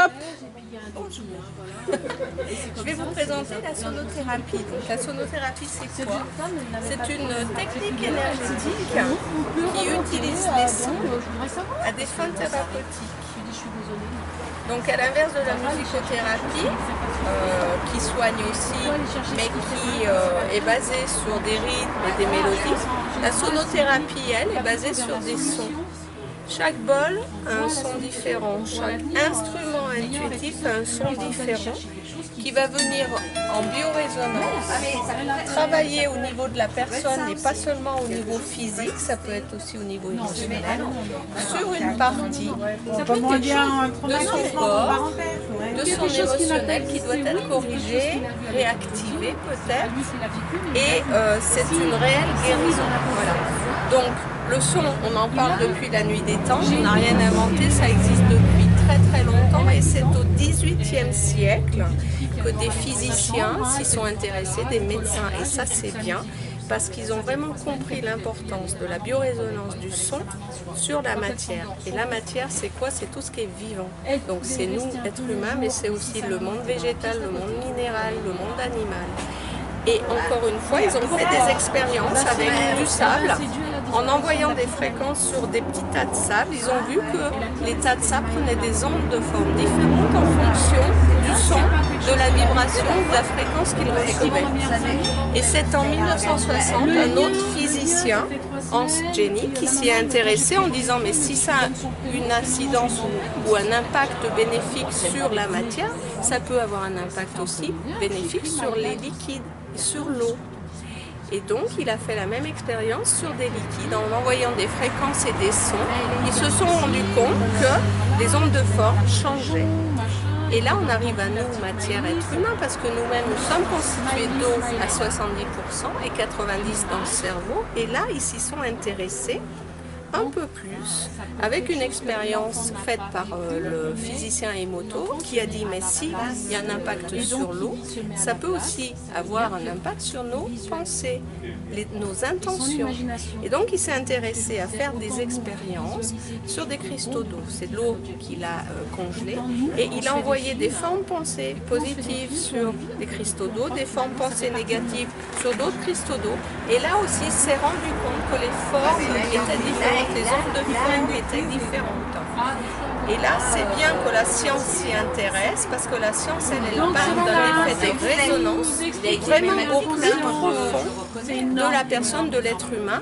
Stop. Je vais vous présenter la sonothérapie. Donc, la sonothérapie, c'est quoi? C'est une technique énergétique qui utilise les sons à des fins thérapeutiques. Donc à l'inverse de la musicothérapie, qui soigne aussi, mais qui est basée sur des rythmes et des mélodies, la sonothérapie, elle, est basée sur des sons. Chaque bol a un son différent, chaque instrument intuitif a un son différent qui va venir en biorésonance, travailler au niveau de la personne et pas seulement au niveau physique, ça peut être aussi au niveau émotionnel, sur une partie de son corps, de son émotionnel qui doit être corrigé, réactivé peut-être, et c'est une réelle guérison. Voilà. Donc le son, on en parle depuis la nuit des temps, on n'a rien inventé, ça existe depuis très très longtemps et c'est au XVIIIe siècle que des physiciens s'y sont intéressés, des médecins, et ça c'est bien parce qu'ils ont vraiment compris l'importance de la biorésonance du son sur la matière. Et la matière, c'est quoi? C'est tout ce qui est vivant. Donc c'est nous, êtres humains, mais c'est aussi le monde végétal, le monde minéral, le monde animal. Et encore une fois, ils ont fait des expériences avec du sable. En envoyant des fréquences sur des petits tas de sable, ils ont vu que les tas de sable prenaient des ondes de forme différentes en fonction du son, de la vibration, de la fréquence qu'ils recevaient. Et c'est en 1960, un autre physicien, Hans Jenny, qui s'y est intéressé en disant mais si ça a une incidence ou un impact bénéfique sur la matière, ça peut avoir un impact aussi bénéfique sur les liquides, sur l'eau. Et donc, il a fait la même expérience sur des liquides en envoyant des fréquences et des sons. Ils se sont rendus compte que les ondes de forme changeaient. Et là, on arrive à nous, matière, être humain, parce que nous-mêmes, nous sommes constitués d'eau à 70% et 90% dans le cerveau. Et là, ils s'y sont intéressés un peu plus, avec une expérience faite par le physicien Emoto, qui a dit mais si il y a un impact sur l'eau, ça peut aussi avoir un impact sur nos pensées, nos intentions. Et donc il s'est intéressé à faire des expériences sur des cristaux d'eau. C'est de l'eau qu'il a congelée, et il a envoyé des formes pensées positives sur des cristaux d'eau, des formes pensées négatives sur d'autres cristaux d'eau. Et là aussi, il s'est rendu compte que les formes étaient différentes. Les ondes de forme étaient différentes. Et là, c'est bien que la science s'y intéresse, parce que la science, elle parle d'un effet de résonance vraiment au plus profond de la personne, de l'être humain,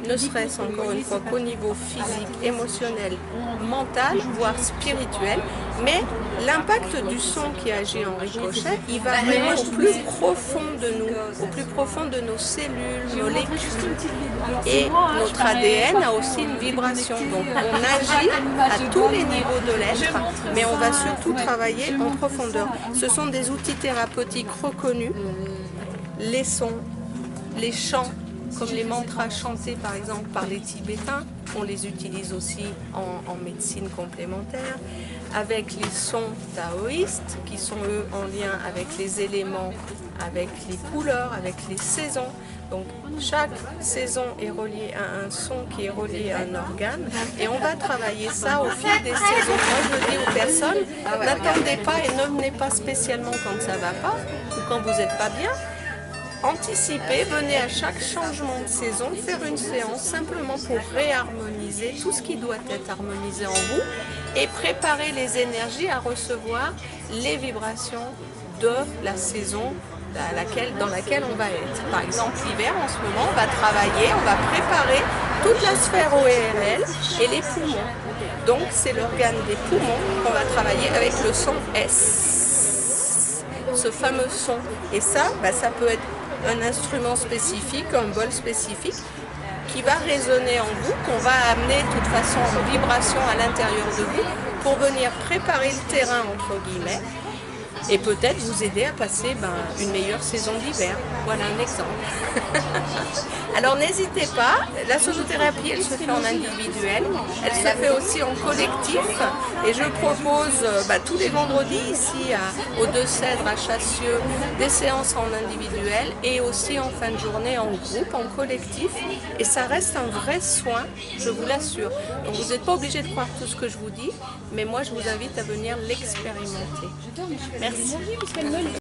ne serait-ce encore une fois qu'au niveau physique, émotionnel, mental, voire spirituel, mais l'impact du son qui agit en ricochet, il va vraiment au plus profond de nous, au plus profond de nos cellules, molécules, et notre ADN a aussi une vibration. Donc on agit à tous les niveaux de l'être, mais on va surtout travailler en profondeur. Ce sont des outils thérapeutiques reconnus, les sons, les chants, comme les mantras chantés par exemple par les Tibétains, on les utilise aussi en médecine complémentaire, avec les sons taoïstes qui sont eux en lien avec les éléments, avec les couleurs, avec les saisons. Donc chaque saison est reliée à un son qui est relié à un organe, et on va travailler ça au fil des saisons. Moi je dis aux personnes, n'attendez pas et ne venez pas spécialement quand ça ne va pas ou quand vous n'êtes pas bien. Anticipez, venez à chaque changement de saison faire une séance simplement pour réharmoniser tout ce qui doit être harmonisé en vous et préparer les énergies à recevoir les vibrations de la saison dans laquelle on va être. Par exemple, l'hiver, en ce moment, on va travailler, on va préparer toute la sphère ORL et les poumons. Donc, c'est l'organe des poumons qu'on va travailler avec le son S, ce fameux son. Et ça, ça peut être un instrument spécifique, un bol spécifique qui va résonner en vous, qu'on va amener de toute façon en vibration à l'intérieur de vous pour venir préparer le terrain, entre guillemets, et peut-être vous aider à passer une meilleure saison d'hiver. Voilà un exemple. Alors n'hésitez pas, la sonothérapie elle se fait en individuel, elle se fait aussi en collectif et je propose tous les vendredis ici aux Deux Cèdres à Chassieux des séances en individuel et aussi en fin de journée en groupe, en collectif, et ça reste un vrai soin, je vous l'assure. Donc vous n'êtes pas obligé de croire tout ce que je vous dis, mais moi je vous invite à venir l'expérimenter. Merci.